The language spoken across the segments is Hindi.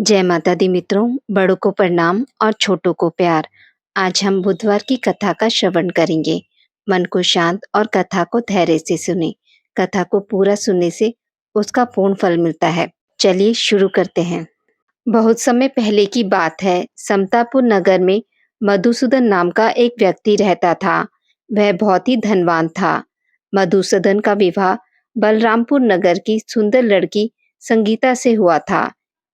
जय माता दी मित्रों, बड़ों को प्रणाम और छोटों को प्यार। आज हम बुधवार की कथा का श्रवण करेंगे। मन को शांत और कथा को धैर्य से सुने। कथा को पूरा सुनने से उसका पूर्ण फल मिलता है। चलिए शुरू करते हैं। बहुत समय पहले की बात है। समतापुर नगर में मधुसूदन नाम का एक व्यक्ति रहता था। वह बहुत ही धनवान था। मधुसूदन का विवाह बलरामपुर नगर की सुंदर लड़की संगीता से हुआ था।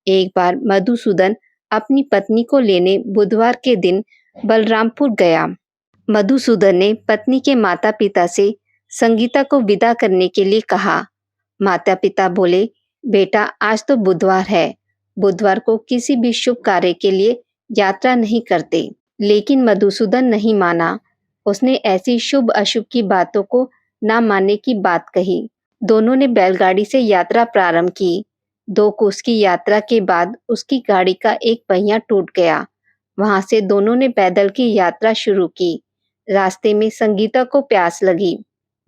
एक बार मधुसूदन अपनी पत्नी को लेने बुधवार के दिन बलरामपुर गया। मधुसूदन ने पत्नी के माता पिता से संगीता को विदा करने के लिए कहा। माता पिता बोले, बेटा आज तो बुधवार है, बुधवार को किसी भी शुभ कार्य के लिए यात्रा नहीं करते। लेकिन मधुसूदन नहीं माना। उसने ऐसी शुभ अशुभ की बातों को ना मानने की बात कही। दोनों ने बैलगाड़ी से यात्रा प्रारंभ की। 2 कोस की यात्रा के बाद उसकी गाड़ी का एक पहिया टूट गया। वहां से दोनों ने पैदल की यात्रा शुरू की। रास्ते में संगीता को प्यास लगी।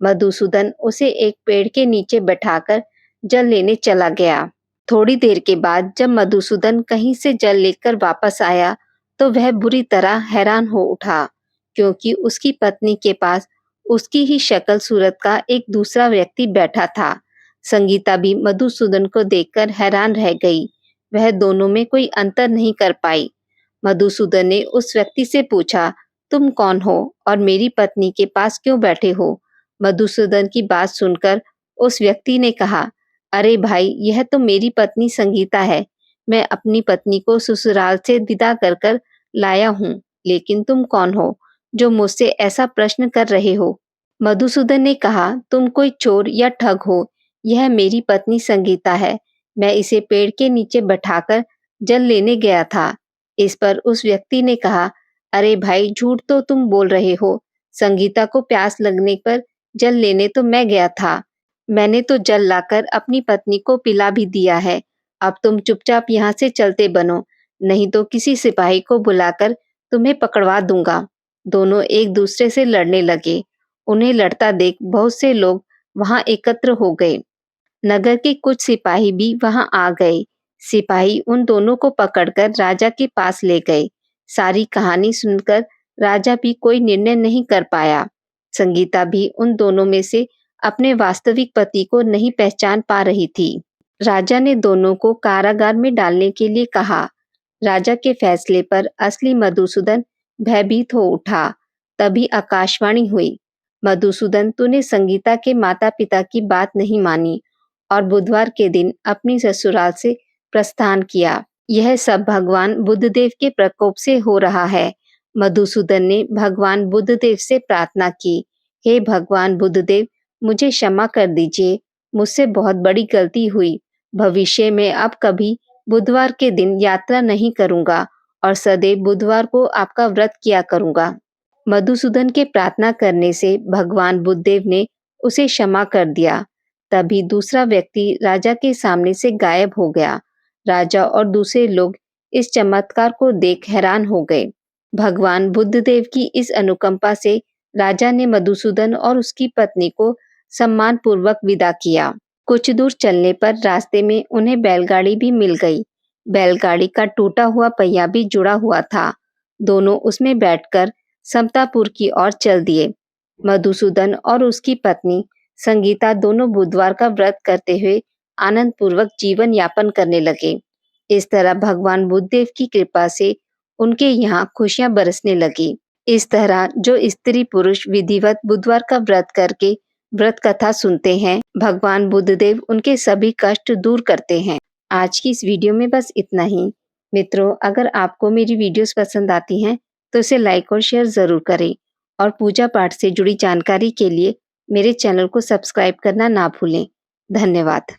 मधुसूदन उसे एक पेड़ के नीचे बैठाकर जल लेने चला गया। थोड़ी देर के बाद जब मधुसूदन कहीं से जल लेकर वापस आया तो वह बुरी तरह हैरान हो उठा, क्योंकि उसकी पत्नी के पास उसकी ही शक्ल सूरत का एक दूसरा व्यक्ति बैठा था। संगीता भी मधुसूदन को देखकर हैरान रह गई। वह दोनों में कोई अंतर नहीं कर पाई। मधुसूदन ने उस व्यक्ति से पूछा, तुम कौन हो और मेरी पत्नी के पास क्यों बैठे हो? मधुसूदन की बात सुनकर उस व्यक्ति ने कहा, अरे भाई, यह तो मेरी पत्नी संगीता है। मैं अपनी पत्नी को ससुराल से विदा कर कर लाया हूँ। लेकिन तुम कौन हो जो मुझसे ऐसा प्रश्न कर रहे हो? मधुसूदन ने कहा, तुम कोई चोर या ठग हो। यह मेरी पत्नी संगीता है। मैं इसे पेड़ के नीचे बैठाकर जल लेने गया था। इस पर उस व्यक्ति ने कहा, अरे भाई, झूठ तो तुम बोल रहे हो। संगीता को प्यास लगने पर जल लेने तो मैं गया था। मैंने तो जल लाकर अपनी पत्नी को पिला भी दिया है। अब तुम चुपचाप यहाँ से चलते बनो, नहीं तो किसी सिपाही को बुलाकर तुम्हें पकड़वा दूंगा। दोनों एक दूसरे से लड़ने लगे। उन्हें लड़ता देख बहुत से लोग वहां एकत्र हो गए। नगर के कुछ सिपाही भी वहां आ गए। सिपाही उन दोनों को पकड़कर राजा के पास ले गए। सारी कहानी सुनकर राजा भी कोई निर्णय नहीं कर पाया। संगीता भी उन दोनों में से अपने वास्तविक पति को नहीं पहचान पा रही थी। राजा ने दोनों को कारागार में डालने के लिए कहा। राजा के फैसले पर असली मधुसूदन भयभीत हो उठा। तभी आकाशवाणी हुई, मधुसूदन, तूने संगीता के माता पिता की बात नहीं मानी और बुधवार के दिन अपनी ससुराल से प्रस्थान किया। यह सब भगवान बुद्धदेव के प्रकोप से हो रहा है। मधुसूदन ने भगवान बुद्धदेव से प्रार्थना की, हे भगवान बुद्धदेव, मुझे क्षमा कर दीजिए। मुझसे बहुत बड़ी गलती हुई। भविष्य में अब कभी बुधवार के दिन यात्रा नहीं करूंगा और सदैव बुधवार को आपका व्रत किया करूंगा। मधुसूदन के प्रार्थना करने से भगवान बुद्धदेव ने उसे क्षमा कर दिया। तभी दूसरा व्यक्ति राजा के सामने से गायब हो गया। राजा और दूसरे लोग इस चमत्कार को देख हैरान हो गए। भगवान बुद्धदेव की इस अनुकंपा से राजा ने मधुसूदन और उसकी पत्नी को सम्मान पूर्वक विदा किया। कुछ दूर चलने पर रास्ते में उन्हें बैलगाड़ी भी मिल गई। बैलगाड़ी का टूटा हुआ पहिया भी जुड़ा हुआ था। दोनों उसमें बैठकर समतापुर की ओर चल दिए। मधुसूदन और उसकी पत्नी संगीता दोनों बुधवार का व्रत करते हुए आनंद पूर्वक जीवन यापन करने लगे। इस तरह भगवान बुद्धदेव की कृपा से उनके यहाँ खुशियां बरसने लगी। इस तरह जो स्त्री पुरुष विधिवत बुधवार का व्रत करके व्रत कथा सुनते हैं, भगवान बुद्धदेव उनके सभी कष्ट दूर करते हैं। आज की इस वीडियो में बस इतना ही। मित्रों, अगर आपको मेरी वीडियोस पसंद आती हैं तो इसे लाइक और शेयर जरूर करें और पूजा पाठ से जुड़ी जानकारी के लिए मेरे चैनल को सब्सक्राइब करना ना भूलें। धन्यवाद।